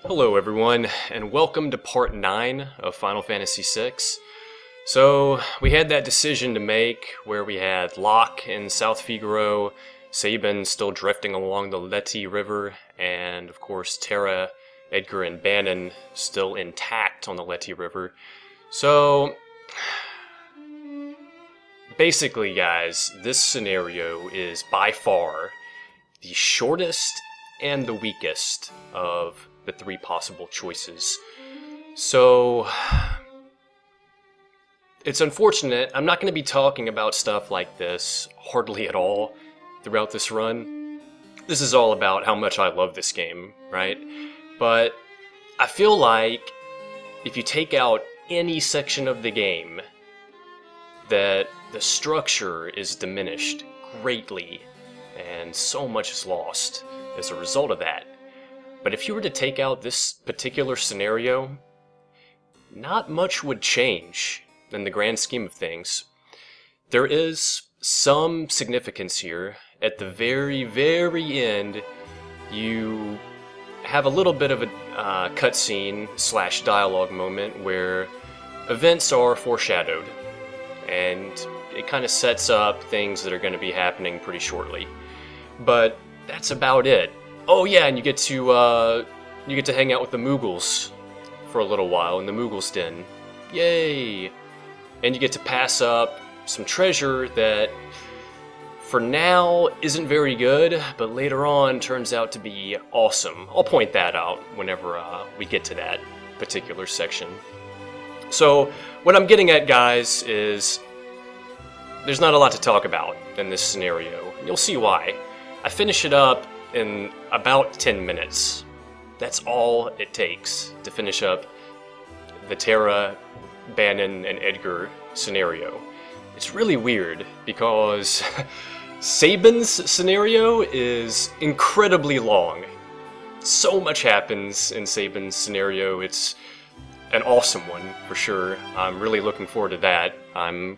Hello everyone, and welcome to part 9 of Final Fantasy VI. So, we had that decision to make where we had Locke in South Figaro, Sabin still drifting along the Letty River, and of course Terra, Edgar, and Banon still intact on the Letty River. So, basically guys, this scenario is by far the shortest and the weakest of the 3 possible choices. So, it's unfortunate. I'm not going to be talking about stuff like this hardly at all throughout this run. This is all about how much I love this game, right? But I feel like if you take out any section of the game, that the structure is diminished greatly, and so much is lost as a result of that. But if you were to take out this particular scenario, not much would change in the grand scheme of things. There is some significance here. At the very, very end, you have a little bit of a cutscene / dialogue moment where events are foreshadowed, and it kind of sets up things that are going to be happening pretty shortly. But that's about it. Oh yeah, and you get to hang out with the Moogles for a little while in the Moogles den. Yay! And you get to pass up some treasure that for now isn't very good, but later on turns out to be awesome. I'll point that out whenever we get to that particular section. So what I'm getting at, guys, is there's not a lot to talk about in this scenario. You'll see why. I finish it up in about 10 minutes. That's all it takes to finish up the Terra, Banon, and Edgar scenario. It's really weird because Sabin's scenario is incredibly long. So much happens in Sabin's scenario. It's an awesome one for sure. I'm really looking forward to that. I'm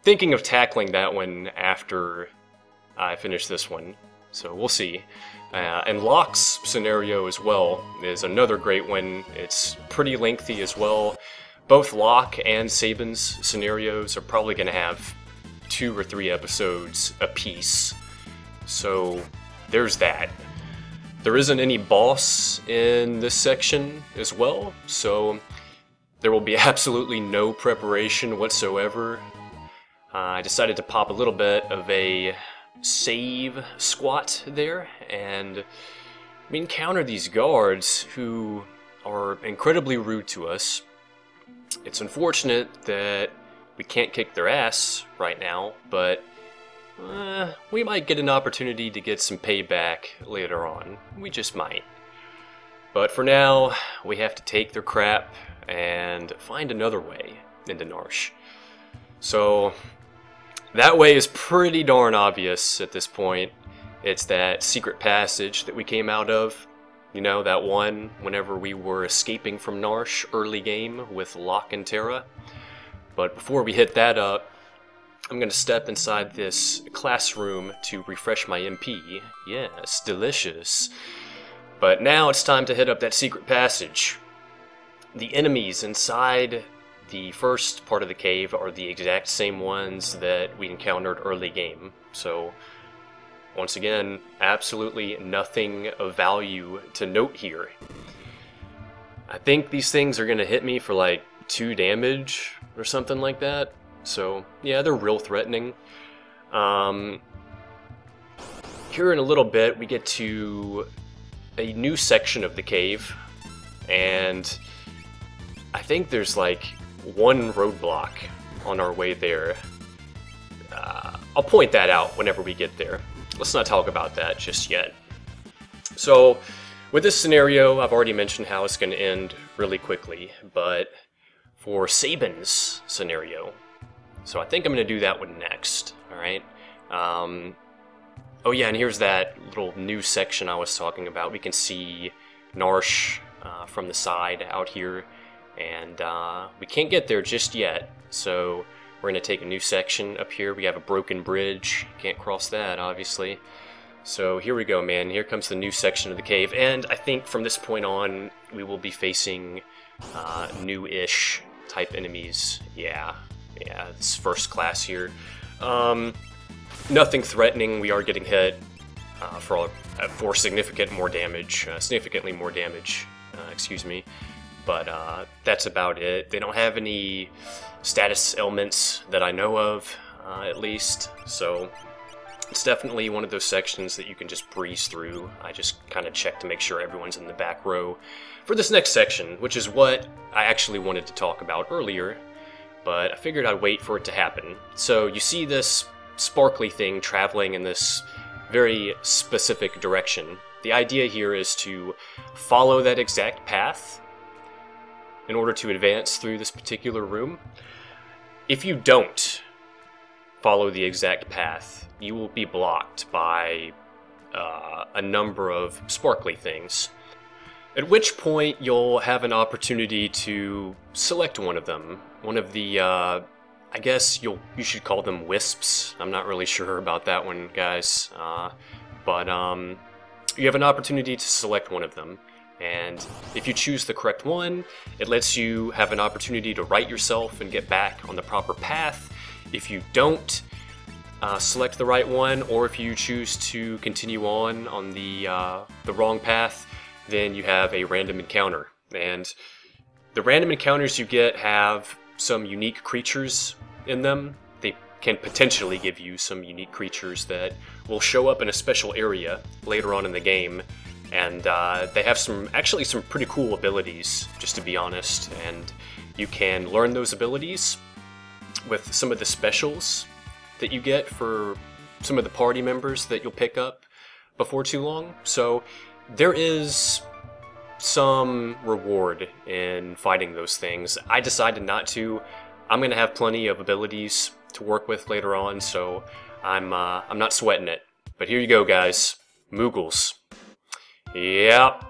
thinking of tackling that one after I finish this one. So we'll see. And Locke's scenario as well is another great one. It's pretty lengthy as well. Both Locke and Sabin's scenarios are probably going to have 2 or 3 episodes apiece. So there's that. There isn't any boss in this section as well, so there will be absolutely no preparation whatsoever. I decided to pop a little bit of a save squat there, and we encounter these guards who are incredibly rude to us. It's unfortunate that we can't kick their ass right now, but we might get an opportunity to get some payback later on. We just might. But for now, we have to take their crap and find another way into Narshe. So that way is pretty darn obvious at this point. It's that secret passage that we came out of. You know, that one whenever we were escaping from Narshe early game with Locke and Terra. But before we hit that up, I'm going to step inside this classroom to refresh my MP. Yes, delicious. But now it's time to hit up that secret passage. The enemies inside the first part of the cave are the exact same ones that we encountered early game. So, once again, absolutely nothing of value to note here. I think these things are going to hit me for like 2 damage or something like that. So, yeah, they're real threatening. Here in a little bit, we get to a new section of the cave, and I think there's like 1 roadblock on our way there. I'll point that out whenever we get there. Let's not talk about that just yet. So, with this scenario, I've already mentioned how it's going to end really quickly, but for Sabin's scenario, so I think I'm going to do that one next, alright? Oh yeah, and here's that little new section I was talking about. We can see Narshe from the side out here, and we can't get there just yet, so we're going to take a new section up here. We have a broken bridge, can't cross that, obviously. So here we go, man. Here comes the new section of the cave, and I think from this point on, we will be facing new-ish type enemies. Yeah, this first class here. Nothing threatening. We are getting hit for significantly more damage. Excuse me. But that's about it. They don't have any status ailments that I know of, at least. So it's definitely one of those sections that you can just breeze through. I just kind of check to make sure everyone's in the back row for this next section, which is what I actually wanted to talk about earlier, but I figured I'd wait for it to happen. So you see this sparkly thing traveling in this very specific direction. The idea here is to follow that exact path in order to advance through this particular room. If you don't follow the exact path, you will be blocked by a number of sparkly things. At which point you'll have an opportunity to select one of them. One of the, I guess you should call them wisps. I'm not really sure about that one, guys. But you have an opportunity to select one of them. And if you choose the correct one, it lets you have an opportunity to right yourself and get back on the proper path. If you don't select the right one, or if you choose to continue on the wrong path, then you have a random encounter. And the random encounters you get have some unique creatures in them. They can potentially give you some unique creatures that will show up in a special area later on in the game. And they have actually some pretty cool abilities, just to be honest, and you can learn those abilities with some of the specials that you get for some of the party members that you'll pick up before too long. So there is some reward in fighting those things. I decided not to. I'm going to have plenty of abilities to work with later on, so I'm not sweating it. But here you go, guys. Moogles. Yep,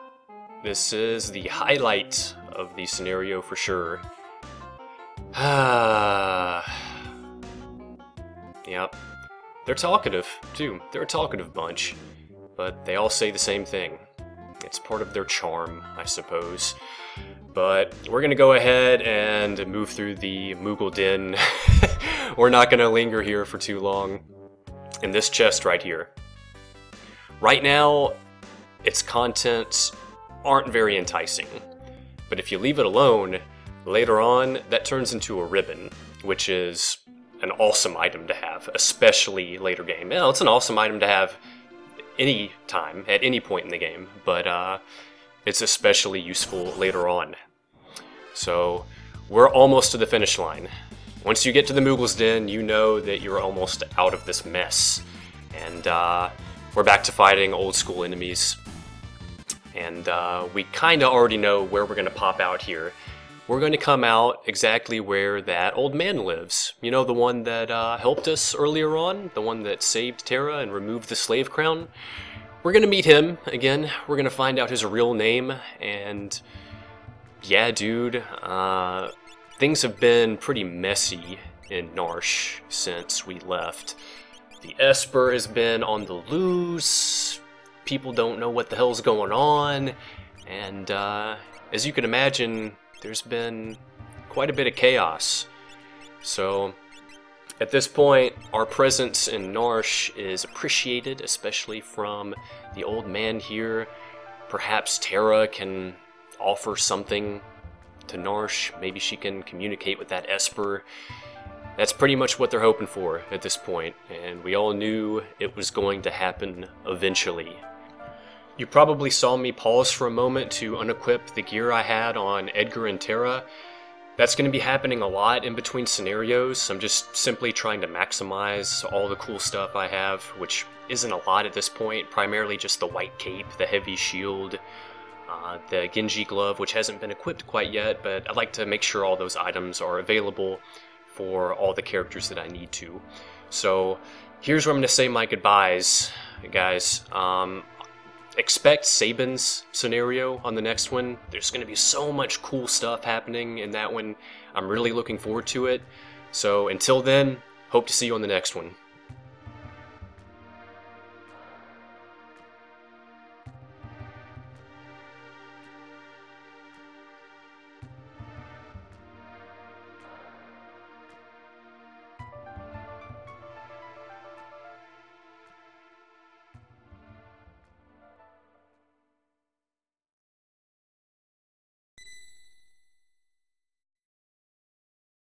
this is the highlight of the scenario for sure. Yep, they're talkative too. They're a talkative bunch, but they all say the same thing. It's part of their charm, I suppose. But we're gonna go ahead and move through the Moogle den. We're not gonna linger here for too long. In this chest right here. Right now, its contents aren't very enticing, but if you leave it alone, later on, that turns into a ribbon, which is an awesome item to have, especially later game. Well, it's an awesome item to have any time, at any point in the game, but it's especially useful later on. So, we're almost to the finish line. Once you get to the Moogles Den, you know that you're almost out of this mess. And we're back to fighting old school enemies. And we kind of already know where we're going to pop out here. We're going to come out exactly where that old man lives. You know, the one that helped us earlier on? The one that saved Terra and removed the slave crown? We're going to meet him again. We're going to find out his real name. And yeah, dude, things have been pretty messy in Narsh since we left. The Esper has been on the loose. People don't know what the hell's going on, and as you can imagine, there's been quite a bit of chaos. So, at this point, our presence in Narsh is appreciated, especially from the old man here. Perhaps Terra can offer something to Narsh. Maybe she can communicate with that Esper. That's pretty much what they're hoping for at this point, and we all knew it was going to happen eventually. You probably saw me pause for a moment to unequip the gear I had on Edgar and Terra. That's going to be happening a lot in between scenarios. I'm just simply trying to maximize all the cool stuff I have, which isn't a lot at this point, primarily just the white cape, the heavy shield, the Genji glove, which hasn't been equipped quite yet, but I'd like to make sure all those items are available for all the characters that I need to. So here's where I'm going to say my goodbyes, guys. Expect Sabin's scenario on the next one. There's going to be so much cool stuff happening in that one. I'm really looking forward to it. So until then, hope to see you on the next one.